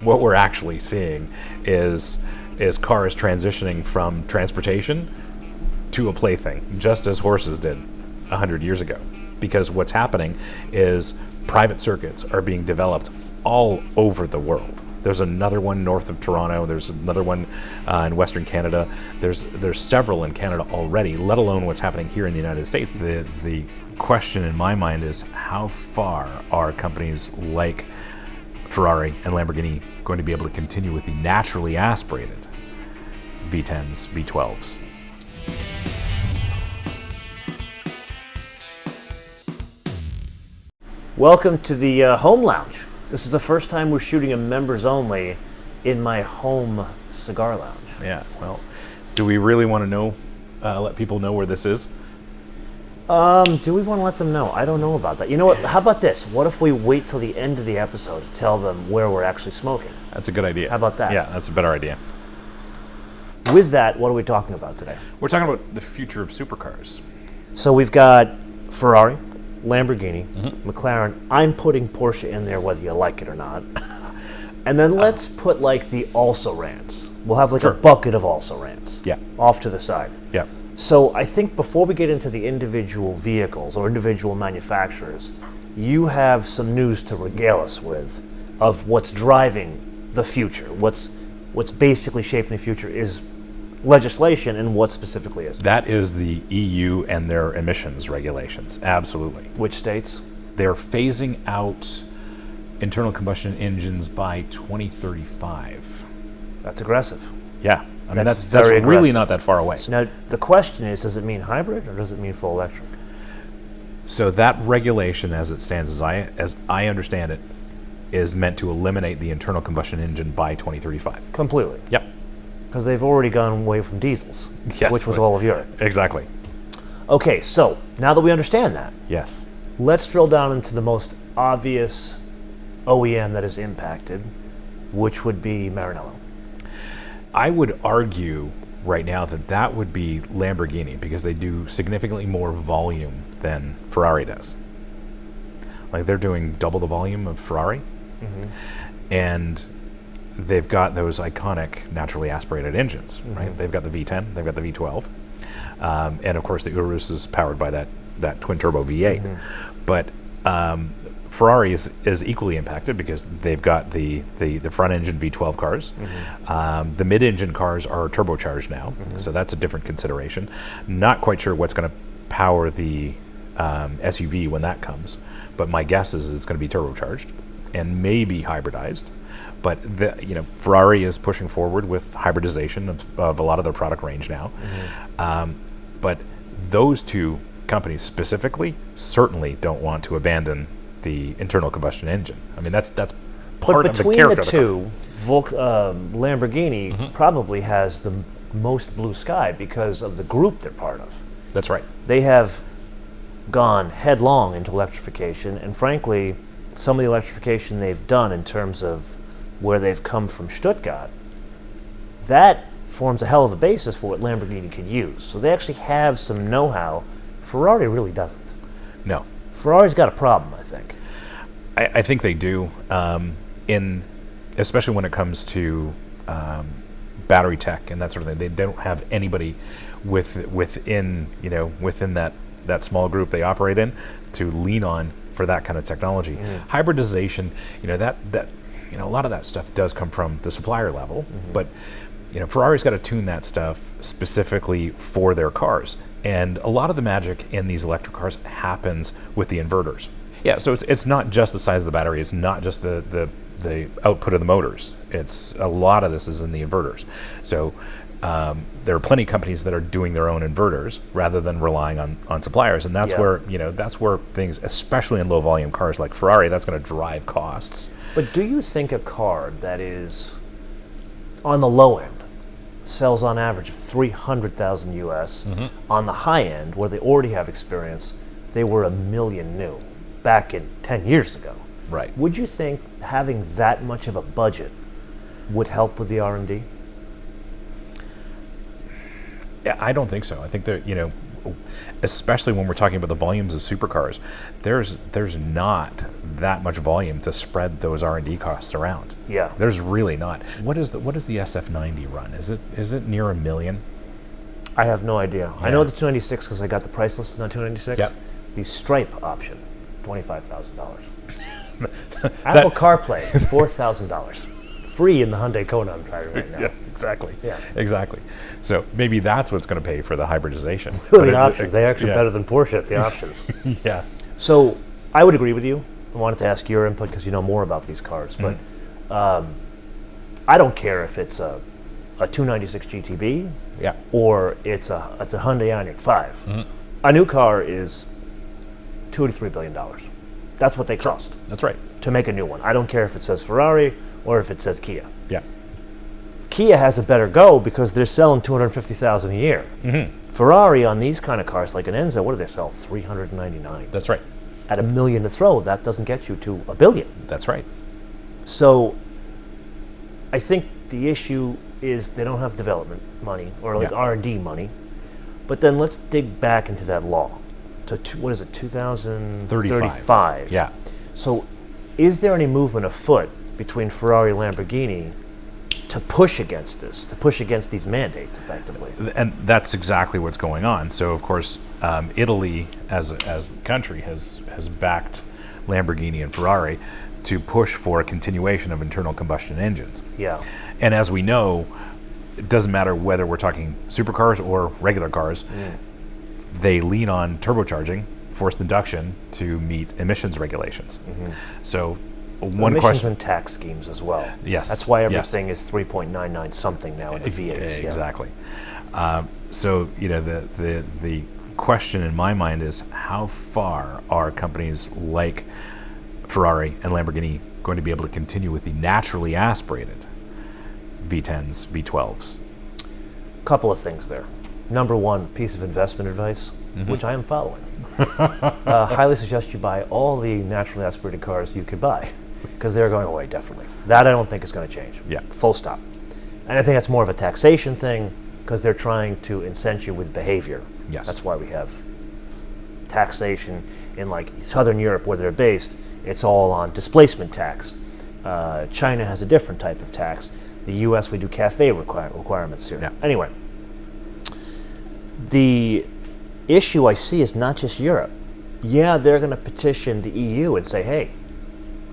What we're actually seeing is cars transitioning from transportation to a plaything, just as horses did 100 years ago. Because what's happening is private circuits are being developed all over the world. There's another one north of Toronto. There's another one in Western Canada. There's several in Canada already, let alone what's happening here in the United States. The question in my mind is, how far are companies like Ferrari and Lamborghini going to be able to continue with the naturally aspirated V10s, V12s? Welcome to the home lounge. This is the first time we're shooting a members only in my home cigar lounge. Yeah, well, do we really want to know, let people know where this is? Do we want to let them know? I don't know about that. You know what? How about this? What if we wait till the end of the episode to tell them where we're actually smoking? That's a good idea. How about that? Yeah, that's a better idea. With that, what are we talking about today? We're talking about the future of supercars. So we've got Ferrari, Lamborghini, McLaren. I'm putting Porsche in there whether you like it or not. And then let's put like the also-rans. We'll have like a bucket of also-rans. Yeah. Off to the side. Yeah. So I think before we get into the individual vehicles or individual manufacturers, you have some news to regale us with of what's driving the future. What's basically shaping the future is legislation, and what specifically is. That is the EU and their emissions regulations, absolutely. Which states? They're phasing out internal combustion engines by 2035. That's aggressive. Yeah. I mean, that's very really aggressive. not that far away. So now the question is, does it mean hybrid or does it mean full electric? So that regulation, as it stands, as I understand it, is meant to eliminate the internal combustion engine by 2035. Completely. Yep. Because they've already gone away from diesels, Yes, which was all of Europe. Exactly. Okay, so now that we understand that, Yes. let's drill down into the most obvious OEM that is impacted, which would be Maranello. I would argue right now that would be Lamborghini, because they do significantly more volume than Ferrari does. Like, they're doing double the volume of Ferrari, and they've got those iconic naturally aspirated engines, right? They've got the V10, they've got the V12, and of course the Urus is powered by that twin turbo V8. But Ferrari is equally impacted because they've got the front engine V12 cars. The mid engine cars are turbocharged now, so that's a different consideration. Not quite sure what's going to power the SUV when that comes, but my guess is it's going to be turbocharged and maybe hybridized. But Ferrari is pushing forward with hybridization of a lot of their product range now. But those two companies specifically certainly don't want to abandon the internal combustion engine. I mean, that's part of the character. But between the two, Lamborghini probably has the most blue sky because of the group they're part of. That's right. They have gone headlong into electrification, and frankly, some of the electrification they've done in terms of where they've come from Stuttgart, that forms a hell of a basis for what Lamborghini could use. So they actually have some know-how. Ferrari really doesn't. No. Ferrari's got a problem, I think. I think they do, especially when it comes to battery tech and that sort of thing. They don't have anybody within that small group they operate in to lean on for that kind of technology. Hybridization, a lot of that stuff does come from the supplier level, but Ferrari's got to tune that stuff specifically for their cars. And a lot of the magic in these electric cars happens with the inverters. Yeah, so it's not just the size of the battery, it's not just the output of the motors. It's a lot of this is in the inverters. So there are plenty of companies that are doing their own inverters rather than relying on suppliers, and that's where things, especially in low volume cars like Ferrari, that's going to drive costs. But do you think a car that is on the low end sells on average of 300,000 US, on the high end, where they already have experience, they were $1 million new back in 10 years ago? Right. Would you think having that much of a budget would help with the R&D? Yeah, I don't think so. I think that especially when we're talking about the volumes of supercars, there's not that much volume to spread those R&D costs around. Yeah. There's really not. What is the SF90 run? Is it near $1 million? I have no idea. Yeah. I know the 296 because I got the price listed on 296. Yep. The Stripe option, $25,000. Apple CarPlay, $4,000. Free in the Hyundai Kona I'm driving right now. Yeah, exactly. Yeah. Exactly. So maybe that's what's going to pay for the hybridization. The options, they're actually yeah. better than Porsche at the options. Yeah. So I would agree with you. I wanted to ask your input because you know more about these cars. But I don't care if it's a 296 GTB Yeah. or it's a Hyundai Ioniq 5. A new car is $2 to $3 billion. That's what they cost That's right. to make a new one. I don't care if it says Ferrari or if it says Kia. Yeah. Kia has a better go because they're selling 250,000 a year. Ferrari on these kind of cars, like an Enzo, what do they sell? 399. That's right. At $1 million to throw, that doesn't get you to $1 billion. That's right. So I think the issue is they don't have development money or like Yeah. R&D money. But then let's dig back into that law. To what is it, 2035? Yeah. So is there any movement afoot between Ferrari and Lamborghini to push against this, to push against these mandates effectively? And that's exactly what's going on. So of course, Italy as a country has backed Lamborghini and Ferrari to push for a continuation of internal combustion engines. Yeah. And as we know, it doesn't matter whether we're talking supercars or regular cars, they lean on turbocharging, forced induction to meet emissions regulations. So one Emissions question. and tax schemes as well. Yes. That's why Yes. everything is 3.99 something now in the V8s. Yeah. Exactly. So the question in my mind is how far are companies like Ferrari and Lamborghini going to be able to continue with the naturally aspirated V10s, V12s? Couple of things there. Number one, piece of investment advice, which I am following. Highly suggest you buy all the naturally aspirated cars you could buy because they're going away, definitely. That I don't think is going to change. Yeah. Full stop. And I think that's more of a taxation thing because they're trying to incent you with behavior. Yes. That's why we have taxation in like Southern Europe where they're based. It's all on displacement tax. China has a different type of tax. The U.S. we do CAFE requirements here. Yeah. Anyway, the issue I see is not just Europe. Yeah, they're going to petition the EU and say, hey,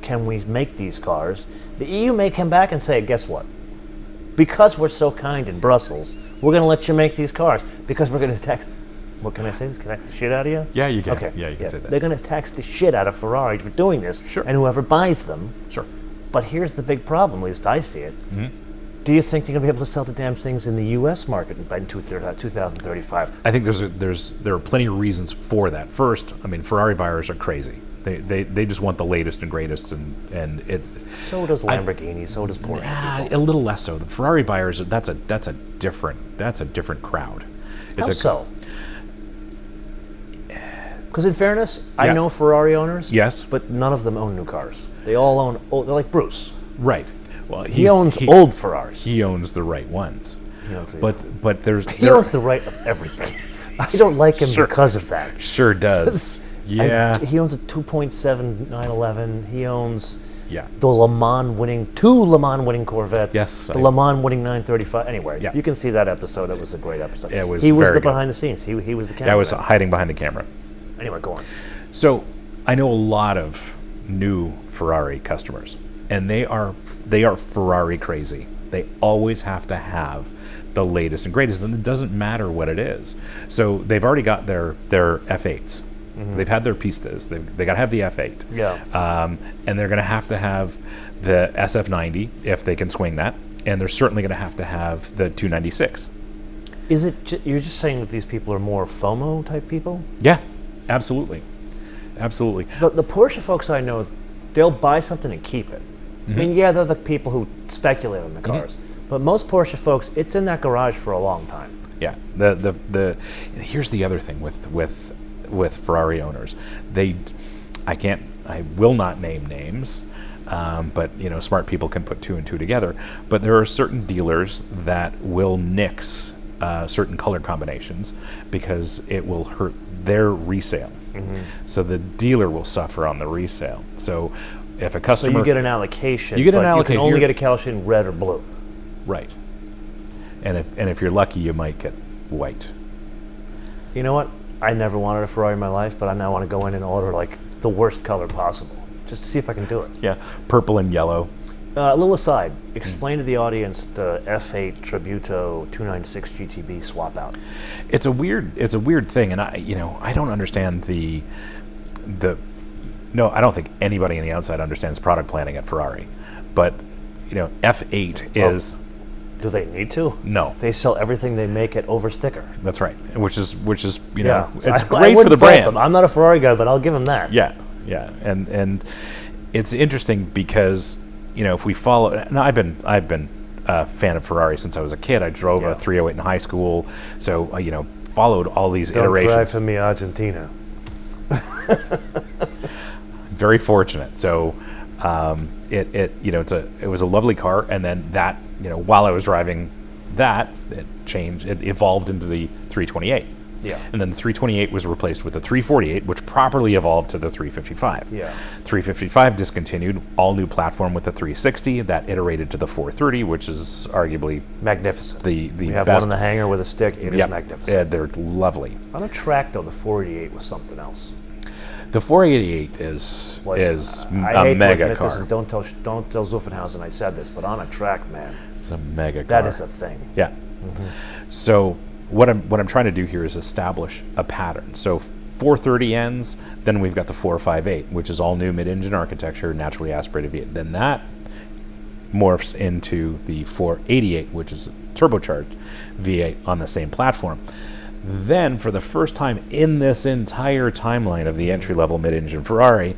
can we make these cars? The EU may come back and say, guess what? Because we're so kind in Brussels, we're going to let you make these cars because we're going to tax. What can I say? This tax the shit out of you? Yeah, you can. Okay. Yeah, you can say that. They're going to tax the shit out of Ferrari for doing this, Sure. and whoever buys them. Sure. But here's the big problem, at least I see it. Do you think they're going to be able to sell the damn things in the U.S. market by 2035? I think there are plenty of reasons for that. First, I mean, Ferrari buyers are crazy. They just want the latest and greatest, and it's So does Lamborghini. So does Porsche. a little less so. The Ferrari buyers, that's a different crowd. How so? Because in fairness, I Yeah. know Ferrari owners. Yes. But none of them own new cars. They all own old. They're like Bruce. Right. Well, He owns old Ferraris. He owns the right ones. He owns the- But there's He owns the right of everything. I don't like him because of that. sure does. Yeah. He owns a 2.7 911. He owns Yeah. the two Le Mans winning Corvettes. Yes, The I- Le Mans winning 935. Anyway, Yeah. you can see that episode. It was a great episode. It was He was very the good. behind the scenes. He was the camera. I was hiding behind the camera. Anyway, go on. So I know a lot of new Ferrari customers, and they are Ferrari crazy. They always have to have the latest and greatest, and it doesn't matter what it is. So they've already got their F8s. They've had their Pistas. They got to have the F8. Yeah. And they're going to have the SF90 if they can swing that, and they're certainly going to have the 296. Is it? You're just saying that these people are more FOMO type people? Yeah, absolutely, absolutely. The Porsche folks I know, they'll buy something and keep it. I mean, yeah, they're the people who speculate on the cars, but most Porsche folks, it's in that garage for a long time. Yeah. Here's the other thing with Ferrari owners. I will not name names, but smart people can put two and two together. But there are certain dealers that will nix certain color combinations because it will hurt their resale. So the dealer will suffer on the resale. So if a customer... So you get an allocation, you get an but allocation. you can only get a allocation red or blue. Right. And if you're lucky, you might get white. You know what? I never wanted a Ferrari in my life, but I now want to go in and order like the worst color possible, just to see if I can do it. Yeah, purple and yellow. A little aside, explain to the audience the F8 Tributo 296 GTB swap out. It's a weird thing, and I don't understand the no, I don't think anybody on the outside understands product planning at Ferrari, but F8 is. Do they need to? No. They sell everything they make at over sticker. That's right, which is it's I great for wouldn't the fault brand. them. I'm not a Ferrari guy, but I'll give them that. Yeah, and it's interesting because if we follow. Now I've been a fan of Ferrari since I was a kid. I drove a 308 in high school, so followed all these iterations. Don't cry for me, Argentina. Very fortunate. So it was a lovely car, and then that while I was driving that, it evolved into the 328. Yeah. And then the 328 was replaced with the 348, which properly evolved to the 355. Yeah. 355 discontinued, all new platform with the 360, that iterated to the 430, which is arguably Magnificent. the We have best. one in the hangar with a stick. It is Yep. magnificent. Yeah, they're lovely. On a track, though, the 488 was something else. The 488 is I a hate to mega admit this, car. and don't tell Zuffenhausen I said this, but on a track, man, It's a mega car. that is a thing. Yeah. So what I'm trying to do here is establish a pattern. So 430 ends, then we've got the 458, which is all new mid-engine architecture, naturally aspirated V8. Then that morphs into the 488, which is a turbocharged V8 on the same platform. Then, for the first time in this entire timeline of the entry-level mid-engine Ferrari,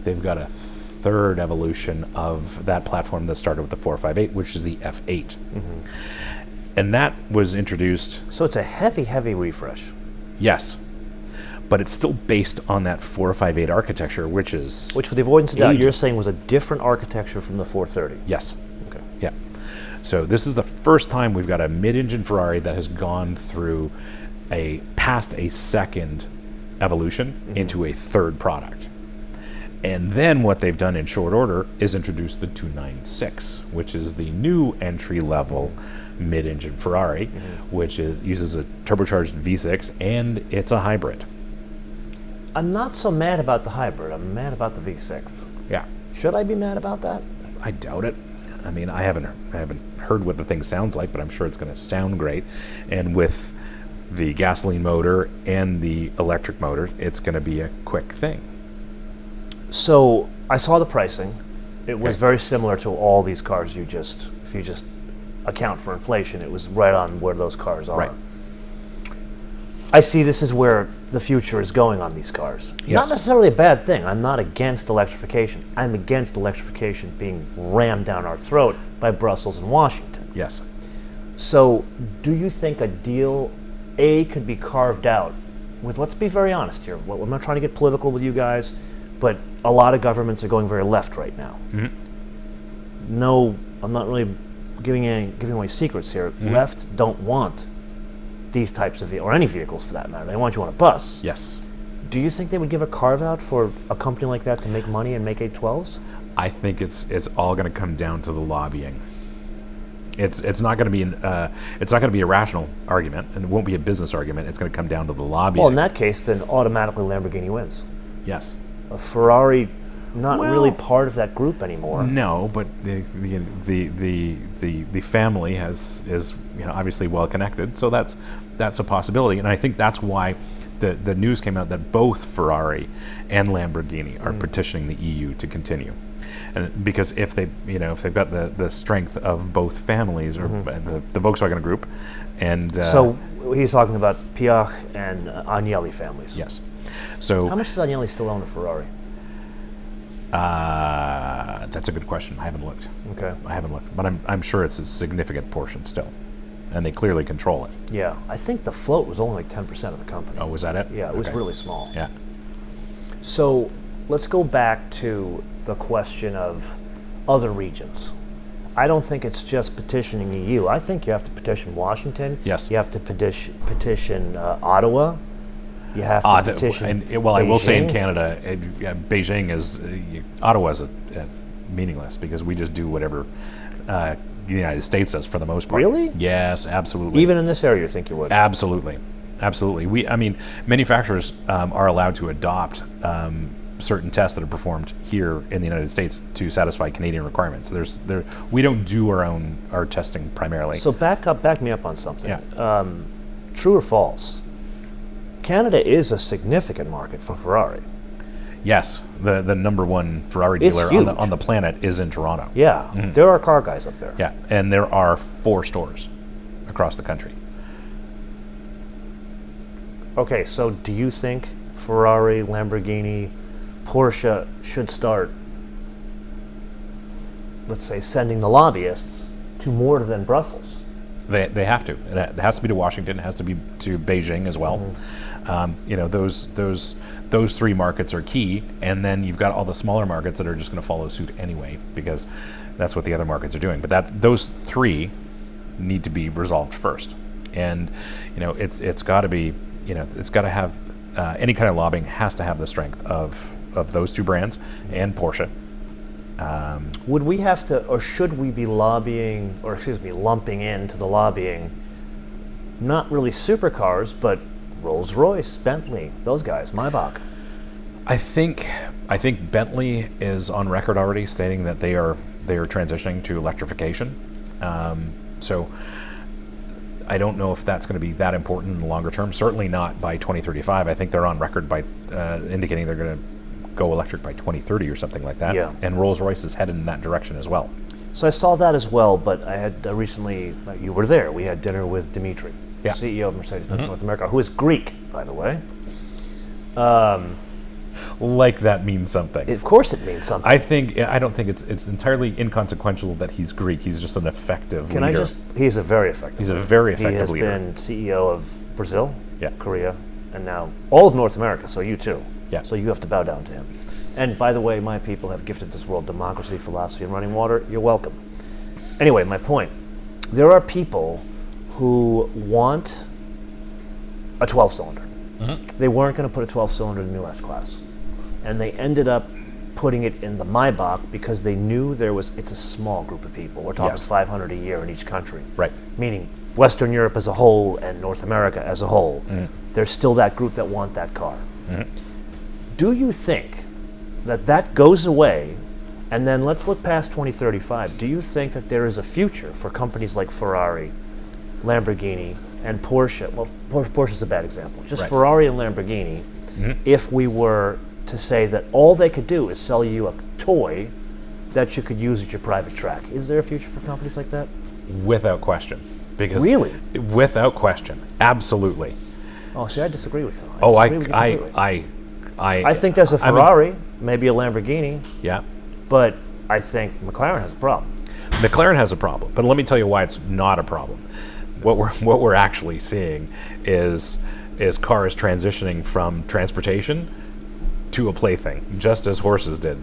they've got a third evolution of that platform that started with the 458, which is the F8. And that was introduced... So it's a heavy, heavy refresh. Yes. But it's still based on that 458 architecture, which is... Which, for the avoidance of doubt, ages. you're saying was a different architecture from the 430. Yes. Okay. Yeah. So this is the first time we've got a mid-engine Ferrari that has gone through past a second evolution into a third product. And then what they've done in short order is introduce the 296, which is the new entry-level mid-engine Ferrari, which uses a turbocharged V6, and it's a hybrid. I'm not so mad about the hybrid. I'm mad about the V6. Yeah. Should I be mad about that? I doubt it. I mean, I haven't heard what the thing sounds like, but I'm sure it's going to sound great. And with the gasoline motor and the electric motor, it's going to be a quick thing. So I saw the pricing. It was Okay. very similar to all these cars if you just account for inflation, it was right on where those cars are. Right. I see this is where the future is going on these cars. Yes. Not necessarily a bad thing. I'm not against electrification. I'm against electrification being rammed down our throat by Brussels and Washington. Yes. So do you think a deal A could be carved out with, let's be very honest here, well, I'm not trying to get political with you guys, but a lot of governments are going very left right now. No, I'm not really giving away secrets here. Left don't want these types of vehicles, or any vehicles for that matter. They want you on a bus. Yes. Do you think they would give a carve out for a company like that to make money and make 812s? I think it's all going to come down to the lobbying. It's not going to be a rational argument, and it won't be a business argument. It's going to come down to the lobbying. Well, in that case, then automatically Lamborghini wins. Yes. A Ferrari, not Well, really part of that group anymore. No, but the family is obviously well connected, so that's a possibility, and I think that's why the news came out that both Ferrari and Lamborghini are petitioning the EU to continue, and because if they've got the strength of both families or the Volkswagen Group, and So he's talking about Piach and Agnelli families. yes, so How much does Agnelli still own a Ferrari? that's a good question. I haven't looked. Okay. I haven't looked, but I'm sure it's a significant portion still, and they clearly control it. Yeah, I think the float was only like 10% of the company. Oh, was that it? Yeah, it was Okay. really small. Yeah. So let's go back to the question of other regions. I don't think it's just petitioning EU. I think you have to petition Washington. Yes. You have to petition Ottawa. You have to petition well, I will say in Beijing. Canada, Beijing is, Ottawa's meaningless because we just do whatever the United States does for the most part. Really? Yes, absolutely. Even in this area, you think you would? Absolutely. Absolutely. Manufacturers are allowed to adopt certain tests that are performed here in the United States to satisfy Canadian requirements. We don't do our testing primarily. So back me up on something. Yeah. True or false? Canada is a significant market for Ferrari. Yes, the number one Ferrari It's dealer huge. on the planet is in Toronto. Yeah, there are car guys up there. Yeah, and there are 4 stores across the country. Okay, so do you think Ferrari, Lamborghini, Porsche should start, let's say, sending the lobbyists to more than Brussels? They have to. It has to be to Washington. It has to be to Beijing as well. Those 3 markets are key, and then you've got all the smaller markets that are just going to follow suit anyway, because that's what the other markets are doing. But those 3 need to be resolved first, and it's got to be, it's got to have any kind of lobbying has to have the strength of those 2 brands and Porsche. Would we have to, or should we be lumping into the lobbying, not really supercars, but Rolls-Royce, Bentley, those guys, Maybach? I think Bentley is on record already stating that they are transitioning to electrification. So I don't know if that's going to be that important in the longer term. Certainly not by 2035. I think they're on record by indicating they're going to go electric by 2030 or something like that. Yeah. And Rolls-Royce is headed in that direction as well. So I saw that as well, but I had recently, you were there, we had dinner with Dimitri, Yeah. CEO of Mercedes-Benz North America, who is Greek, by the way. Like that means something. Of course it means something. I don't think it's entirely inconsequential that he's Greek. He's just an effective leader. He's a very effective He's a leader. very effective He leader. has been CEO of Brazil, Yeah. Korea, and now all of North America, so you too. Yeah. So you have to bow down to him. And by the way, my people have gifted this world democracy, philosophy, and running water. You're welcome. Anyway, my point. There are people who want a 12-cylinder. They weren't going to put a 12-cylinder in the new S-Class. And they ended up putting it in the Maybach because they knew it's a small group of people. We're talking Yes. 500 a year in each country. Right. Meaning Western Europe as a whole and North America as a whole. There's still that group that want that car. Do you think that goes away, and then let's look past 2035. Do you think that there is a future for companies like Ferrari, Lamborghini, and Porsche? Well, Porsche's a bad example. Just Right. Ferrari and Lamborghini, if we were to say that all they could do is sell you a toy that you could use at your private track. Is there a future for companies like that? Without question. Because Really? Without question. Absolutely. Oh, see, I disagree with you. Oh, disagree with you completely. I I think there's a Ferrari, maybe a Lamborghini, yeah. but I think McLaren has a problem. McLaren has a problem, but let me tell you why it's not a problem. What we're actually seeing is cars transitioning from transportation to a plaything, just as horses did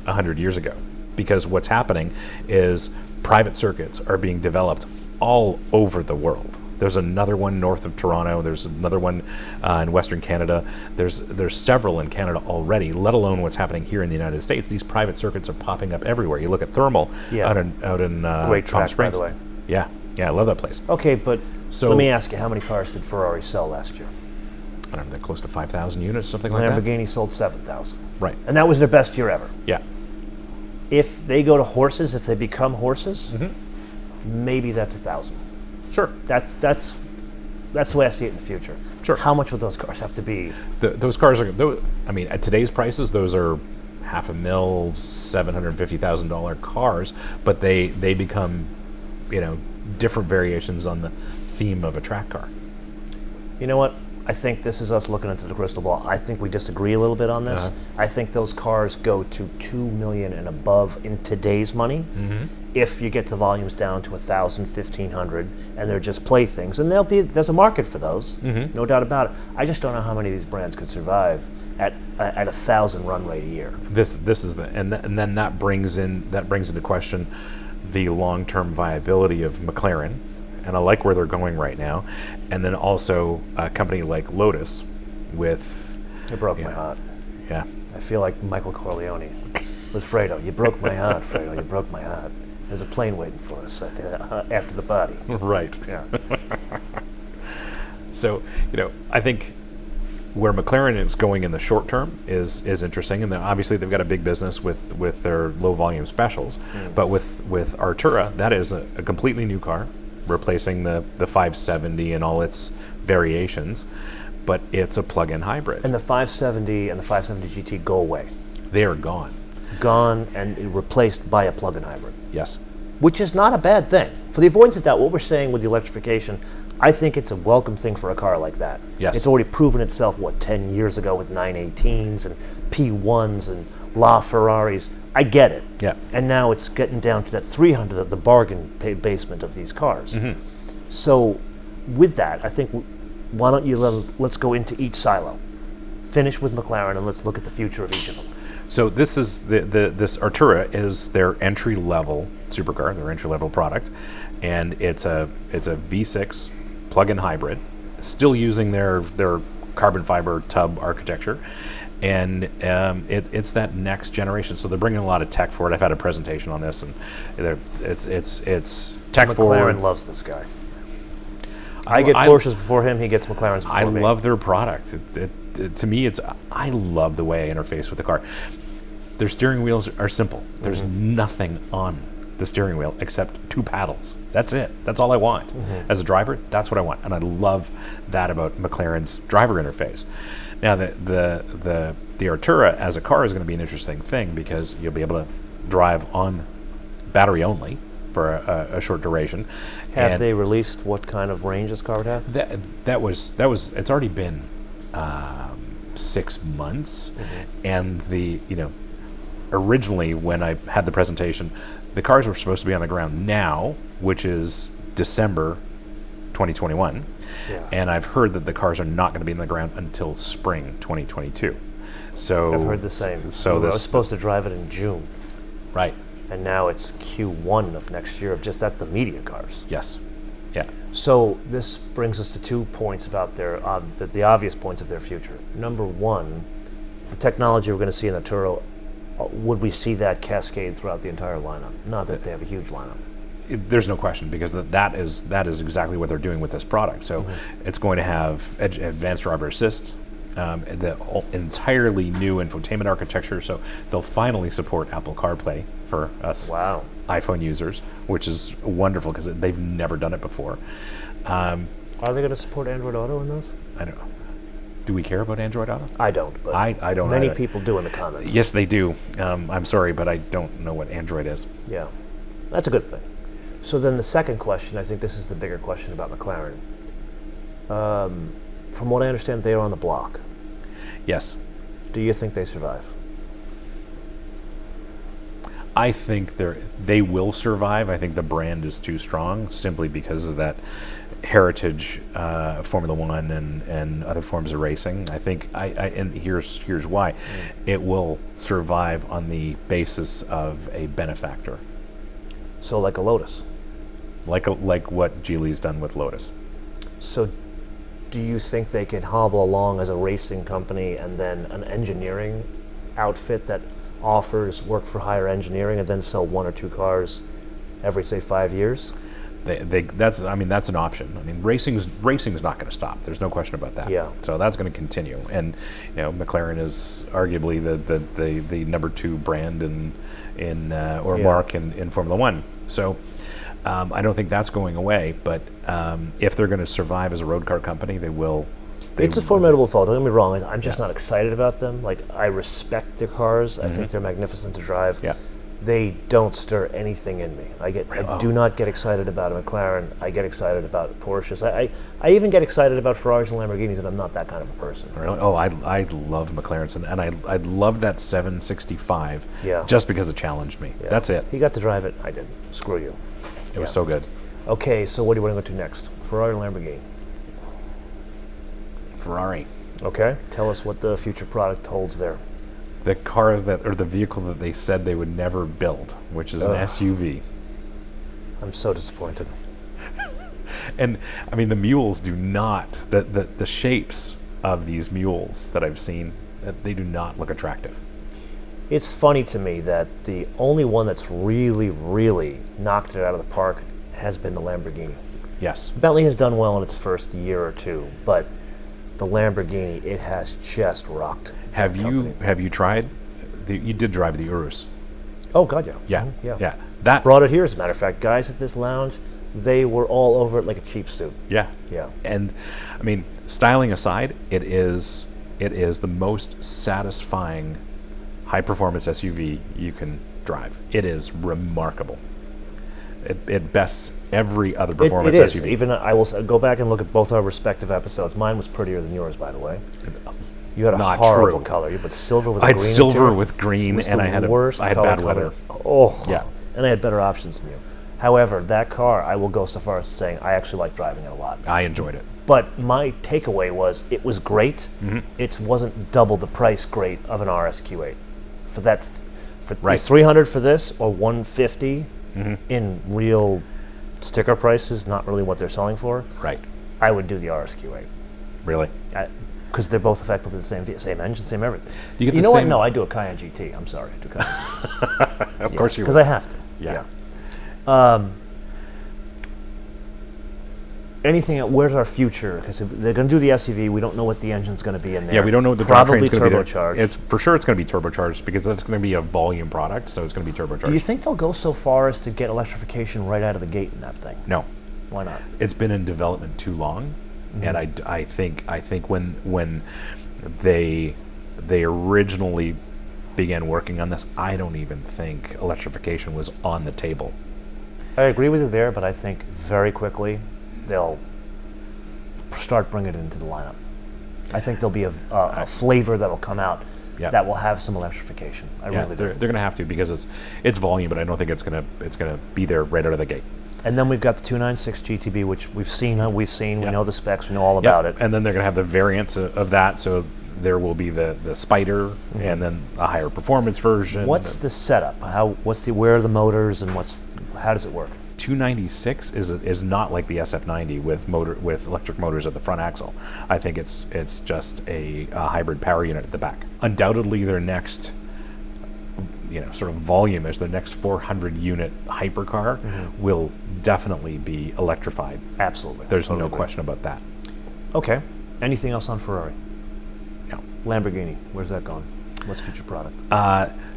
100 years ago. Because what's happening is private circuits are being developed all over the world. There's another one north of Toronto. There's another one in Western Canada. There's several in Canada already, let alone what's happening here in the United States. These private circuits are popping up everywhere. You look at Thermal out in Great Palm track, by Springs. the way. Yeah, I love that place. Okay, but So- let me ask you, how many cars did Ferrari sell last year? I don't know, close to 5,000 units, something like that. Lamborghini sold 7,000. Right. And that was their best year ever. Yeah. If they go to horses, if they become horses, maybe that's 1,000. Sure. That's the way I see it in the future. Sure. How much would those cars have to be? Those cars are. I mean, at today's prices, those are $500,000, $750,000 cars, but they become, different variations on the theme of a track car. You know what? I think this is us looking into the crystal ball. I think we disagree a little bit on this. I think those cars go to $2 million and above in today's money. If you get the volumes down to 1,000, 1,500, and they're just playthings, and there's a market for those, no doubt about it. I just don't know how many of these brands could survive at 1,000 run rate a year. This is and then that brings into question the long-term viability of McLaren, and I like where they're going right now. And then also a company like Lotus with... It broke my heart. Yeah. I feel like Michael Corleone with Fredo. You broke my heart, Fredo. You broke my heart. There's a plane waiting for us after the party. Right. Yeah. So, I think where McLaren is going in the short term is interesting, and then obviously they've got a big business with their low volume specials. But with Artura, that is a completely new car, replacing the 570 and all its variations, but it's a plug-in hybrid. And the 570 and the 570 GT go away. They are gone. Gone and replaced by a plug-in hybrid. Yes. Which is not a bad thing. For the avoidance of doubt, what we're saying with the electrification, I think it's a welcome thing for a car like that. Yes. It's already proven itself, 10 years ago with 918s and P1s and La Ferraris. I get it. Yeah. And now it's getting down to that 300 at the bargain basement of these cars. So with that, I think, why don't you let's go into each silo. Finish with McLaren and let's look at the future of each of them. So this is this Artura is their entry-level supercar, their entry-level product, and it's a V6 plug-in hybrid, still using their carbon fiber tub architecture, and it's that next generation. So they're bringing a lot of tech forward. I've had a presentation on this, and it's tech forward. McLaren loves this guy. I get Porsches before him. He gets McLarens before me. I love their product. To me, I love the way I interface with the car. Their steering wheels are simple. There's nothing on the steering wheel except two paddles. That's it. That's all I want. As a driver, that's what I want, and I love that about McLaren's driver interface. Now, the Artura as a car is going to be an interesting thing because you'll be able to drive on battery only for a short duration. Have they released what kind of range this car would have? That was it's already been 6 months, and originally when I had the presentation, the cars were supposed to be on the ground now, which is December 2021, and I've heard that the cars are not going to be on the ground until spring 2022. So I've heard the same. So I was supposed to drive it in June, right? And now it's Q1 of next year. That's the media cars. Yes. Yeah. So this brings us to 2 points about the obvious points of their future. Number one, the technology we're going to see in the Artura. Would we see that cascade throughout the entire lineup? Not that they have a huge lineup. There's no question, because that is exactly what they're doing with this product. So it's going to have advanced driver assist, the entirely new infotainment architecture. So they'll finally support Apple CarPlay for us iPhone users, which is wonderful because they've never done it before. Are they going to support Android Auto in those? I don't know. Do we care about Android Auto? I don't. But I don't. Many people do in the comments. Yes, they do. I'm sorry, but I don't know what Android is. Yeah, that's a good thing. So then the second question, I think this is the bigger question about McLaren. From what I understand, they are on the block. Yes. Do you think they survive? I think they will survive. I think the brand is too strong simply because of that heritage, Formula One and other forms of racing. I think and here's why. It will survive on the basis of a benefactor. So like a Lotus. Like what Geely's done with Lotus. So do you think they can hobble along as a racing company and then an engineering outfit that offers work for hire engineering and then sell 1 or 2 cars every, say, 5 years? That's an option. I mean, racing's not going to stop. There's no question about that. Yeah. So that's going to continue, and McLaren is arguably the number 2 brand mark in Formula One. So I don't think that's going away. But if they're going to survive as a road car company, they will. It's a formidable foe. Don't get me wrong. I'm just not excited about them. Like, I respect their cars. I think they're magnificent to drive. Yeah. They don't stir anything in me. I do not get excited about a McLaren. I get excited about Porsches. I even get excited about Ferraris and Lamborghinis, and I'm not that kind of a person. Really? Oh, I love McLarens, and I love that 765. Yeah. Just because it challenged me. Yeah. That's it. He got to drive it. I didn't. Screw you. It was so good. Okay, so what do you want to go to next? Ferrari or Lamborghini? Ferrari. Okay. Tell us what the future product holds there. The car the vehicle that they said they would never build, which is an SUV. I'm so disappointed. And I mean, the mules do not, the shapes of these mules that I've seen, they do not look attractive. It's funny to me that the only one that's really, really knocked it out of the park has been the Lamborghini. Yes. Bentley has done well in its first year or two, but the Lamborghini, it has just rocked. Have you tried? You did drive the Urus. Oh God, yeah. Yeah, Mhm, yeah. That brought it here, as a matter of fact. Guys at this lounge, they were all over it like a cheap suit. Yeah, Yeah. And I mean, styling aside, it is the most satisfying high performance SUV you can drive. It is remarkable. It bests every other performance it is. SUV. Even I will go back and look at both our respective episodes. Mine was prettier than yours, by the way. You had a Not horrible true. color. You put silver with I had green silver interior. with green, It was and the I had worst I had color bad weather. Oh, Yeah. And I had better options than you. However, that car, I will go so far as saying I actually like driving it a lot. I enjoyed it. But my takeaway was it was great. Mm-hmm. It wasn't double the price great of an RSQ8. For Right. 300 for this or 150 Mm-hmm. in real sticker prices, not really what they're selling for. Right. I would do the RSQ8 Really. because they're both effectively the same engine, same everything. Do you get You the know what? same- No, I do a Cayenne GT. I'm sorry, I do Cayenne. Of course you Because would. I have to. Yeah. Anything? Where's our future? Because they're going to do the SUV. We don't know what the engine's going to be in there. Yeah, we don't know what the Probably drivetrain's going to be. turbocharged. It's for sure it's going to be turbocharged because that's going to be a volume product, so it's going to be turbocharged. Do you think they'll go so far as to get electrification right out of the gate in that thing? No. Why not? It's been in development too long, and I think when they originally began working on this, I don't even think electrification was on the table. I agree with you there, but I think very quickly they'll start bringing it into the lineup. I think there'll be a flavor that'll come out Yeah. that will have some electrification. I Yeah, really they're do. going to have to because it's volume, but I don't think it's going to be there right out of the gate. And then we've got the 296 GTB, which we've seen. We know the specs. We know all Yep. about it. And then they're going to have the variants of that. So there will be the Spider, and then a higher performance version. What's the setup? Where are the motors, and how does it work? 296 is not like the SF90 with electric motors at the front axle. I think it's just a hybrid power unit at the back. Undoubtedly, their next sort of volume is the next 400 unit hypercar will definitely be electrified. Absolutely. There's Totally no agree. question about that. Okay. Anything else on Ferrari? No. Lamborghini. Where's that going? What's future product?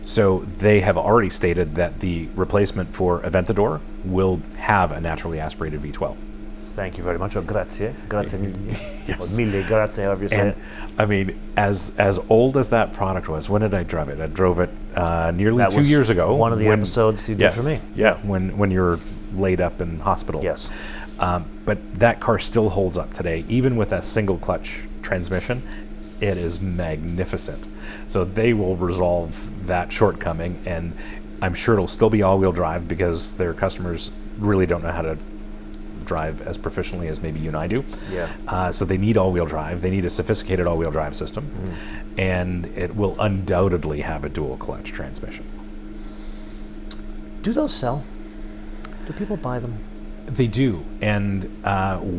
So they have already stated that the replacement for Aventador will have a naturally aspirated V12. Thank you very much. Oh, grazie. Grazie mille. Yes. Or mille grazie, however you say And it. I mean, as old as that product was, when did I drive it? I drove it nearly That 2 was years ago. one of the when- episodes you did for me. Yeah, when you were laid up in hospital. Yes. But that car still holds up today, even with a single clutch transmission. It is magnificent. So they will resolve that shortcoming, and I'm sure it'll still be all-wheel drive because their customers really don't know how to drive as proficiently as maybe you and I do. Yeah. So they need all-wheel drive. They need a sophisticated all-wheel drive system, and it will undoubtedly have a dual clutch transmission. Do those sell? Do people buy them? They do, and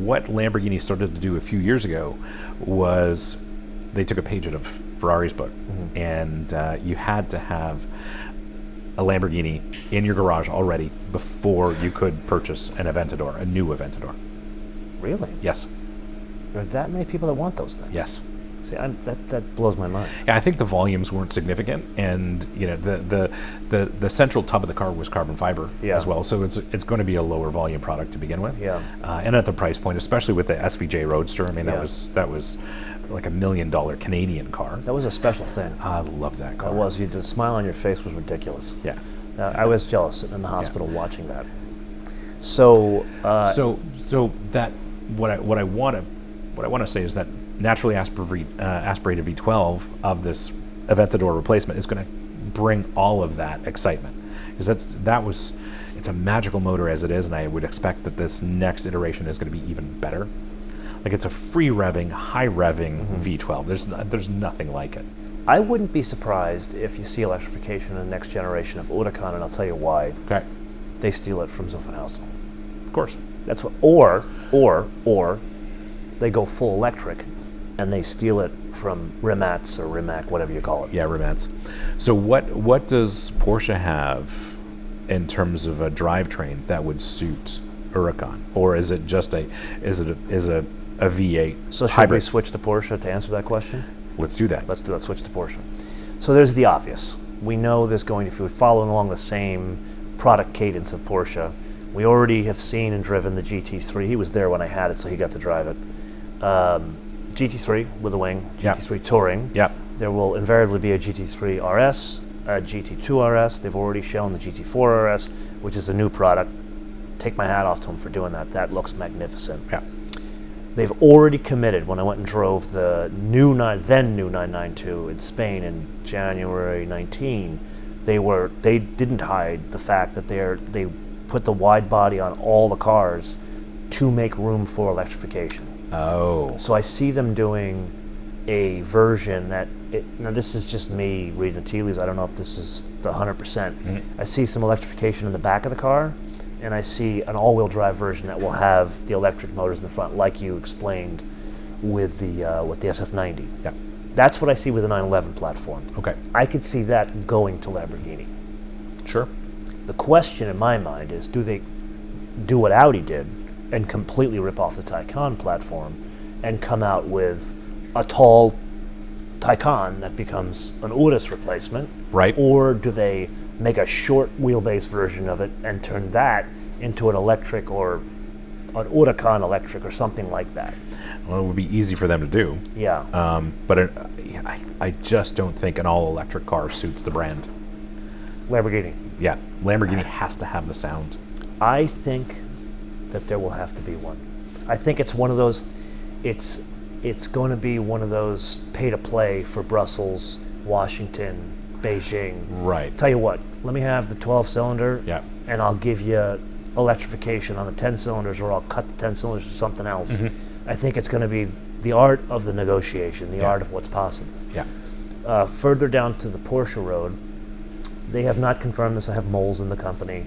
what Lamborghini started to do a few years ago was they took a page out of Ferrari's book, and you had to have a Lamborghini in your garage already before you could purchase an Aventador, a new Aventador. Really? Yes, There are that many people that want those things? yes. See, that blows my mind. Yeah, I think the volumes weren't significant, and the central tub of the car was carbon fiber Yeah. as well, so it's going to be a lower volume product to begin with. Yeah. And at the price point, especially with the SVJ Roadster, I mean Yeah. that was like $1 million Canadian car. That was a special thing. I love that car. That was. The smile on your face was ridiculous. Yeah. I was jealous sitting in the hospital watching that. So, So that what I want to say is that naturally aspirated V12 of this Aventador replacement is going to bring all of that excitement, because it's a magical motor as it is, and I would expect that this next iteration is going to be even better. Like, it's a free revving, high revving V12. There's nothing like it. I wouldn't be surprised if you see electrification in the next generation of Huracan, and I'll tell you why. Okay. they steal it from Zuffenhausen. Of course. That's what, or they go full electric, and they steal it from Rimac or Rimac, whatever you call it. Yeah, Rimac. So what does Porsche have in terms of a drivetrain that would suit Huracan, or is it just a V8 So should hybrid? we switch to Porsche to answer that question? Let's do that. Let's do that. Switch to Porsche. So there's the obvious. We know there's going to, if we're following along the same product cadence of Porsche, we already have seen and driven the GT3. He was there when I had it, so he got to drive it. GT3 with a wing, GT3 Touring. Yep. There will invariably be a GT3 RS, a GT2 RS. They've already shown the GT4 RS, which is a new product. Take my hat off to them for doing that. That looks magnificent. Yeah. They've already committed. When I went and drove the then new 992 in Spain in January 19, they didn't hide the fact that they put the wide body on all the cars to make room for electrification. Oh. So I see them doing a version that, now this is just me reading the tea leaves, I don't know if this is the 100%. I see some electrification in the back of the car, and I see an all-wheel drive version that will have the electric motors in the front, like you explained with the SF90. Yeah. That's what I see with the 911 platform. Okay. I could see that going to Lamborghini. Sure. The question in my mind is, do they do what Audi did and completely rip off the Taycan platform and come out with a tall Taycan that becomes an Urus replacement? Right. Or do they make a short wheelbase version of it and turn that into an electric or an Huracan electric or something like that? Well, it would be easy for them to do. Yeah. But I just don't think an all-electric car suits the brand. Lamborghini. Yeah. Lamborghini has to have the sound. I think that there will have to be one. I think it's one of those, it's going to be one of those pay-to-play for Brussels, Washington, Beijing. Right. Tell you what, let me have the 12-cylinder, Yeah. and I'll give you electrification on the 10 cylinders, or I'll cut the 10 cylinders to something else. I think it's going to be the art of the negotiation, the art of what's possible. Yeah. Further down to the Porsche road, they have not confirmed this. I have moles in the company.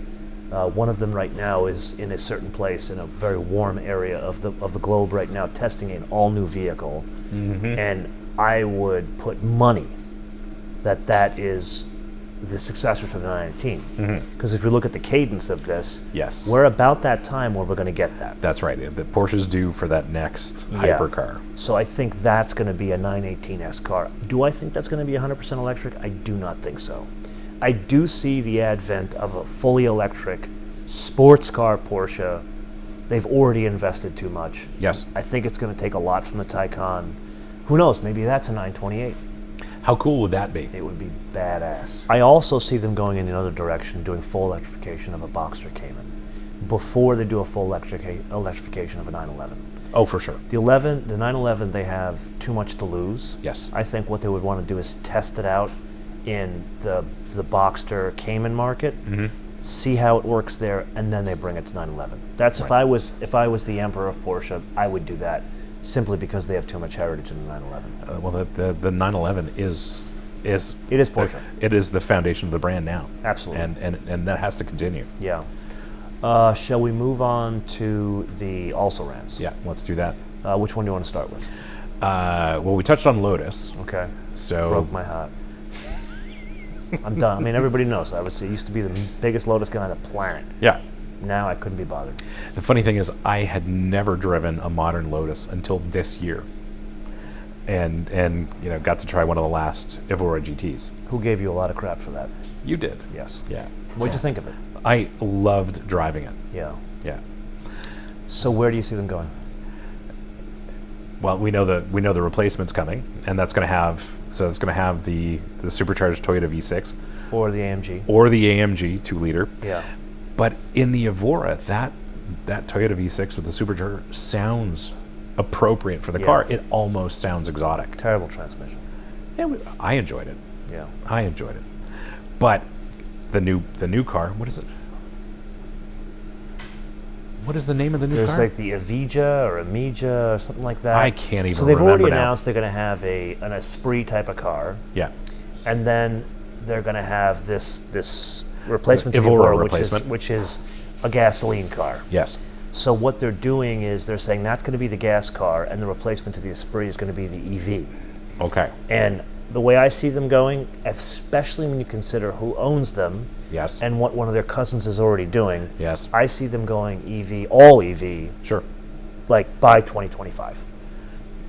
One of them right now is in a certain place in a very warm area of the globe right now, testing an all-new vehicle. And I would put money that is the successor to the 918. Because if you look at the cadence of this, Yes. we're about that time where we're going to get that. That's right. The Porsche's due for that next hypercar. So I think that's going to be a 918S car. Do I think that's going to be 100% electric? I do not think so. I do see the advent of a fully electric sports car Porsche. They've already invested too much. Yes. I think it's going to take a lot from the Taycan. Who knows? Maybe that's a 928. How cool would that be? It would be badass. I also see them going in another direction, doing full electrification of a Boxster Cayman before they do a full electrification of a 911. Oh, for sure. The 911, they have too much to lose. Yes. I think what they would want to do is test it out in the Boxster Cayman market, see how it works there, and then they bring it to 911. That's if I was the emperor of Porsche, I would do that, simply because they have too much heritage in the 911. Well, the 911 is It is Porsche. It is the foundation of the brand now. Absolutely. And that has to continue. Yeah. Shall we move on to the also-rans? Yeah, let's do that. Which one do you want to start with? Well, we touched on Lotus. Okay. So Broke my heart. I'm done. I mean, everybody knows. I used to be the biggest Lotus guy on the planet. Yeah. Now I couldn't be bothered. The funny thing is, I had never driven a modern Lotus until this year, and got to try one of the last Evora GTs. Who gave you a lot of crap for that? You did. Yes. Yeah. What'd you think of it? I loved driving it. Yeah. Yeah. So where do you see them going? Well, we know the replacement's coming, and it's going to have the supercharged Toyota V6 Or the AMG? or the AMG 2-liter. Yeah. But in the Evora, that Toyota V6 with the supercharger sounds appropriate for the car. It almost sounds exotic. Terrible transmission. Yeah, I enjoyed it. Yeah. I enjoyed it. But the new car, what is it? What is the name of the new car? There's like the Avija or Amiga or something like that. I can't even So they've remember already now. announced they're going to have an Esprit type of car, Yeah. and then they're going to have this replacement to the Evora Evora, replacement. which is a gasoline car. Yes. So what they're doing is they're saying that's going to be the gas car, and the replacement to the Esprit is going to be the EV. Okay. And the way I see them going, especially when you consider who owns them, Yes. and what one of their cousins is already doing, Yes. I see them going EV, all EV, Sure. like by 2025.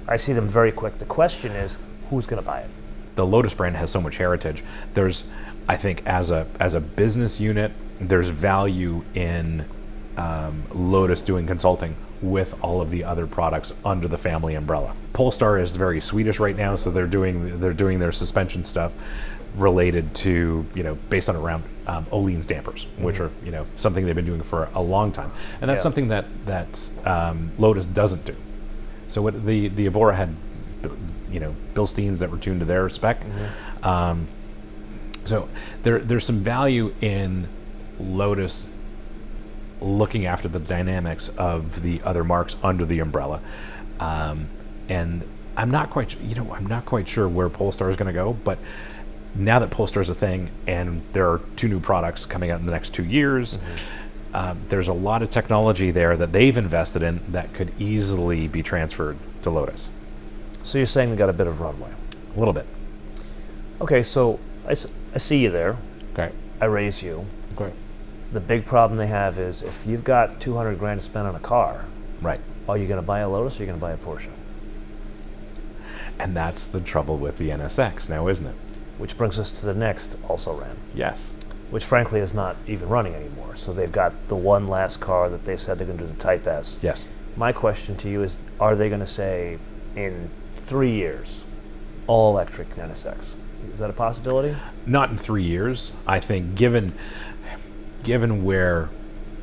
I see them very quick. The question is, who's going to buy it? The Lotus brand has so much heritage. There's, I think, as a business unit, there's value in Lotus doing consulting with all of the other products under the family umbrella. Polestar is very Swedish right now, so they're doing their suspension stuff related to, based on around Öhlins dampers, which are something they've been doing for a long time, and that's something that Lotus doesn't do. So what the Evora had, Bilsteins that were tuned to their spec. So there's some value in Lotus looking after the dynamics of the other marks under the umbrella, and I'm not quite sure where Polestar is going to go. But now that Polestar is a thing, and there are 2 new products coming out in the next 2 years, there's a lot of technology there that they've invested in that could easily be transferred to Lotus. So you're saying we got a bit of runway. A little bit. Okay, so I see you there. Okay. I raise you. Okay. The big problem they have is if you've got 200 grand to spend on a car, Right. are you going to buy a Lotus or are you going to buy a Porsche? And that's the trouble with the NSX now, isn't it? Which brings us to the next also ran, Yes. which frankly is not even running anymore. So they've got the one last car that they said they're going to do the Type S. Yes. My question to you is, are they going to say in 3 years, all electric NSX? Is that a possibility? Not in 3 years. I think given where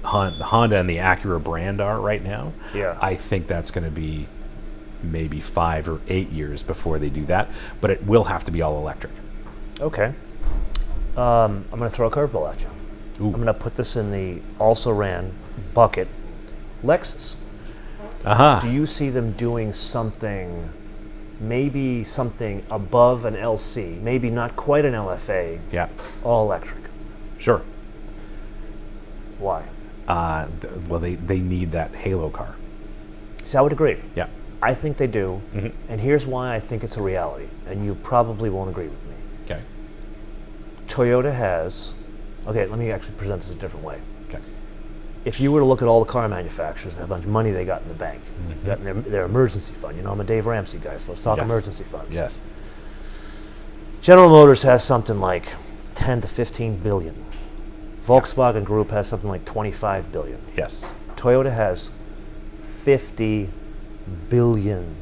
Honda and the Acura brand are right now, Yeah. I think that's going to be maybe 5 or 8 years before they do that. But it will have to be all electric. Okay. I'm going to throw a curveball at you. Ooh. I'm going to put this in the also ran bucket. Lexus. Uh-huh. Do you see them doing something, maybe something above an LC, maybe not quite an LFA, Yeah. all electric? Sure. Why? Well, they need that halo car. See, I would agree. Yeah. I think they do, and here's why I think it's a reality, and you probably won't agree with me. Okay. Toyota has, okay, let me actually present this a different way. Okay. If you were to look at all the car manufacturers, how much money they got in the bank, got in their emergency fund. I'm a Dave Ramsey guy, so let's talk Yes. emergency funds. Yes. General Motors has something like 10 to 15 billion. Volkswagen Group has something like 25 billion. Yes. Toyota has 50 billion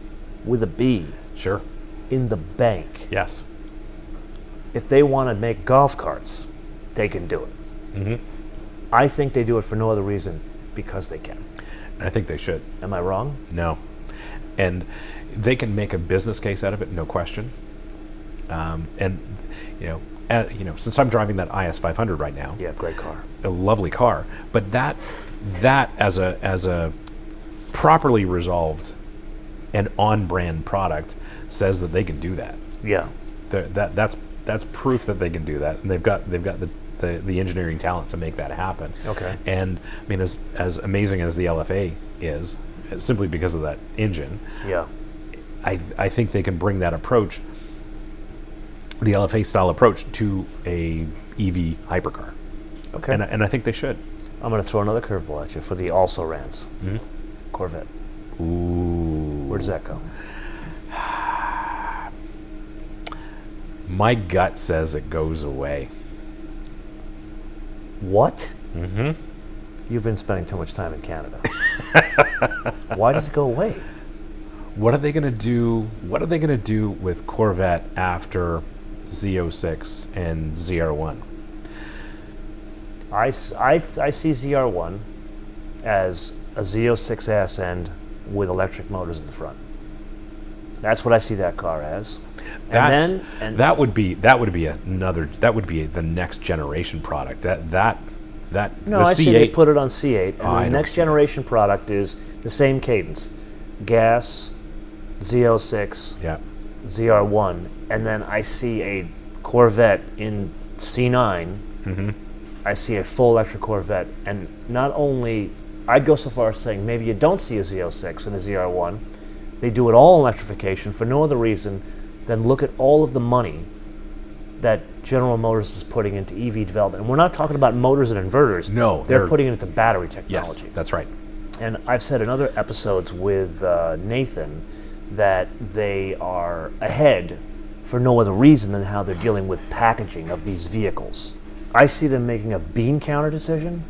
with a B Sure. in the bank. Yes. If they want to make golf carts, they can do it. I think they do it for no other reason because they can. I think they should. Am I wrong? No. And they can make a business case out of it, no question. And since I'm driving that IS 500 right now, Yeah, great car. a lovely car, but that as a properly resolved and on-brand product says that they can do that. Yeah. That's proof that they can do that, and they've got the engineering talent to make that happen. Okay. And I mean, as amazing as the LFA is, simply because of that engine, Yeah. I think they can bring that approach, the LFA style approach, to a EV hypercar. Okay. And I think they should. I'm going to throw another curveball at you for the also rans. Corvette. Ooh. Where does that go? My gut says it goes away. What? You've been spending too much time in Canada. Why does it go away? What are they going to do? What are they going to do with Corvette after Z06 and ZR1? I see ZR1 as a Z06 ass end with electric motors in the front. That's what I see that car as. That would be the next generation product. No, I see they put it on C8, and the next generation product is the same cadence: gas, Z06, Yeah. ZR1, and then I see a Corvette in C9 I see a full electric Corvette, and not only, I'd go so far as saying maybe you don't see a Z06 and a ZR1. They do it all electrification for no other reason than look at all of the money that General Motors is putting into EV development. And we're not talking about motors and inverters. No, they're putting it into battery Yes, technology. that's right. And I've said in other episodes with Nathan that they are ahead for no other reason than how they're dealing with packaging of these vehicles. I see them making a bean counter decision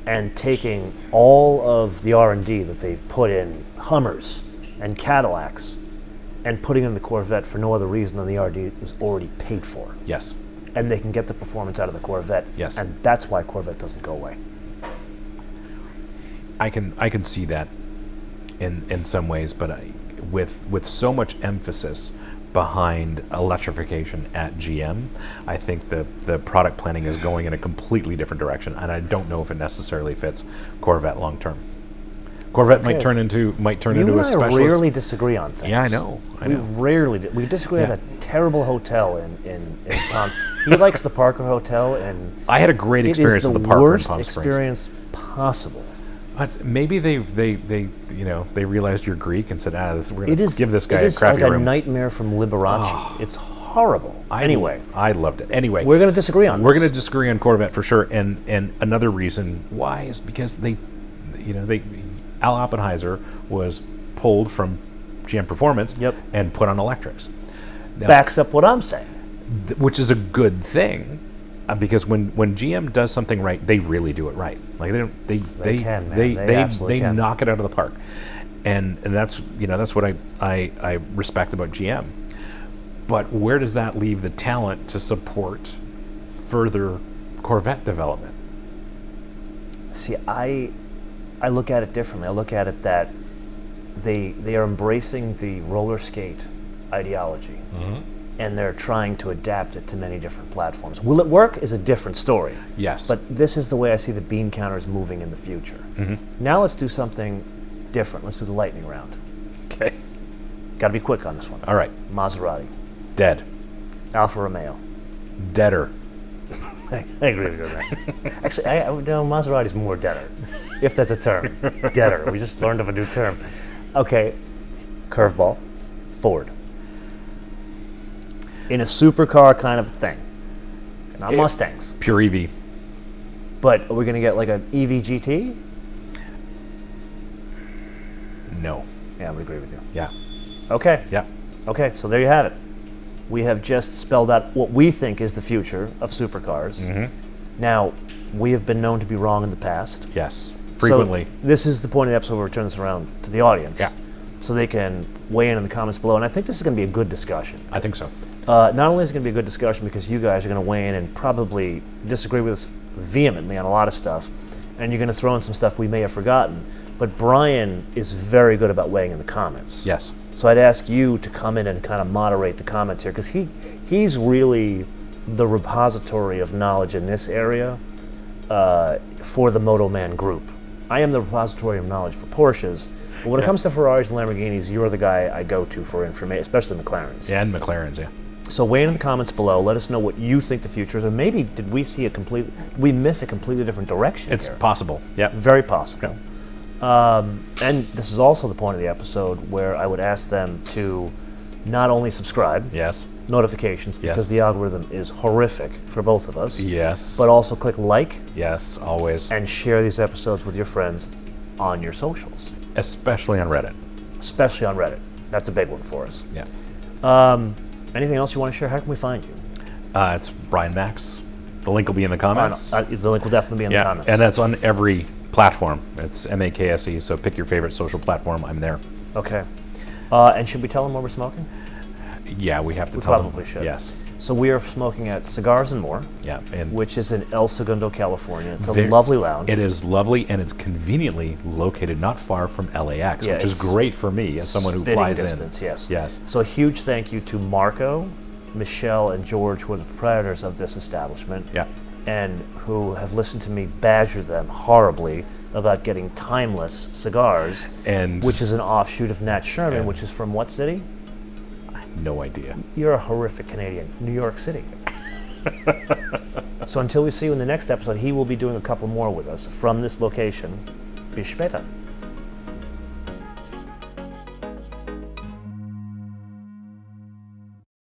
and taking all of the R&D that they've put in Hummers and Cadillacs and putting in the Corvette for no other reason than the R&D is already paid for. Yes. And they can get the performance out of the Corvette. Yes. And that's why Corvette doesn't go away. I can see that in some ways, but with so much emphasis behind electrification at GM, I think the product planning is going in a completely different direction, and I don't know if it necessarily fits Corvette long term. Corvette might turn into You a and I specialist. rarely disagree on things. Yeah, I know. We rarely do. We disagree at a terrible hotel in Palm. He likes the Parker Hotel, and I had a great experience it at is the the Parker in worst Palm Springs. experience possible. Maybe they realized you're Greek and said, we're going It to is give this guy it a is crappy like room. a nightmare from Liberace. Oh. It's horrible. Anyway, I loved it. Anyway, we're going to disagree on We're this. going to disagree on Corvette for sure, and another reason why is because Al Oppenheiser was pulled from GM Performance Yep. and put on electrics. Now, Backs up what I'm saying. which is a good thing, because when GM does something right, they really do it right. Like they can, man. They absolutely can. knock it out of the park, and that's what I respect about GM. But where does that leave the talent to support further Corvette development? See, I look at it differently. I look at it that they are embracing the roller skate ideology, and they're trying to adapt it to many different platforms. Will it work is a different story. Yes. But this is the way I see the bean counters moving in the future. Now let's do something different. Let's do the lightning round. Okay. Got to be quick on this one. All right. Maserati, Dead. Alfa Romeo. Deader. I agree with you on that. Actually, Maserati's more deader, if that's a term. Deader. We just learned of a new term. Okay, curveball, Ford. In a supercar kind of thing. Not Mustangs. Pure EV. But are we going to get like an EV GT? No. Yeah, I would agree with you. Yeah. Okay. Yeah. Okay, so there you have it. We have just spelled out what we think is the future of supercars. Now, we have been known to be wrong in the past. Yes. Frequently. So this is the point of the episode where we turn this around to the audience. Yeah. So they can weigh in the comments below. And I think this is going to be a good discussion. I think so. Not only is it going to be a good discussion because you guys are going to weigh in and probably disagree with us vehemently on a lot of stuff, and you're going to throw in some stuff we may have forgotten, but Brian is very good about weighing in the comments. Yes. So I'd ask you to come in and kind of moderate the comments here, because he's really the repository of knowledge in this area for the MotoMan group. I am the repository of knowledge for Porsches, but when it comes to Ferraris and Lamborghinis, you're the guy I go to for information, especially McLarens. Yeah, and McLaren's, yeah. So weigh in the comments below. Let us know what you think the future is, or maybe did we miss a completely different direction? It's here? possible. Yeah. Very possible. And this is also the point of the episode where I would ask them to not only subscribe, Yes. notifications, because Yes. the algorithm is horrific for both of us, Yes. but also click like Yes, always. and share these episodes with your friends on your socials, Especially on Reddit. especially on Reddit. That's a big one for us. Yeah. Anything else you want to share? How can we find you? It's Brian Max. The link will be in the comments. The link will definitely be in the comments. And that's on every platform. It's MAKSE, so pick your favorite social platform. I'm there. Okay. And should we tell them what we're smoking? Yeah, we have to tell them. Probably should. Yes. So we are smoking at Cigars and More, Yeah. And which is in El Segundo, California. It's a Very- lovely lounge. it is lovely, and it's conveniently located not far from LAX, Yeah, which is it's great for me as someone who Spitting flies distance, in. yes. Yes. So a huge thank you to Marco, Michelle, and George, who are the proprietors of this establishment, Yeah. and who have listened to me badger them horribly about getting Timeless cigars, And which is an offshoot of Nat Sherman, And- which is from what city? no idea. You're a horrific Canadian. New York City. So until we see you in the next episode, he will be doing a couple more with us from this location. Bis später.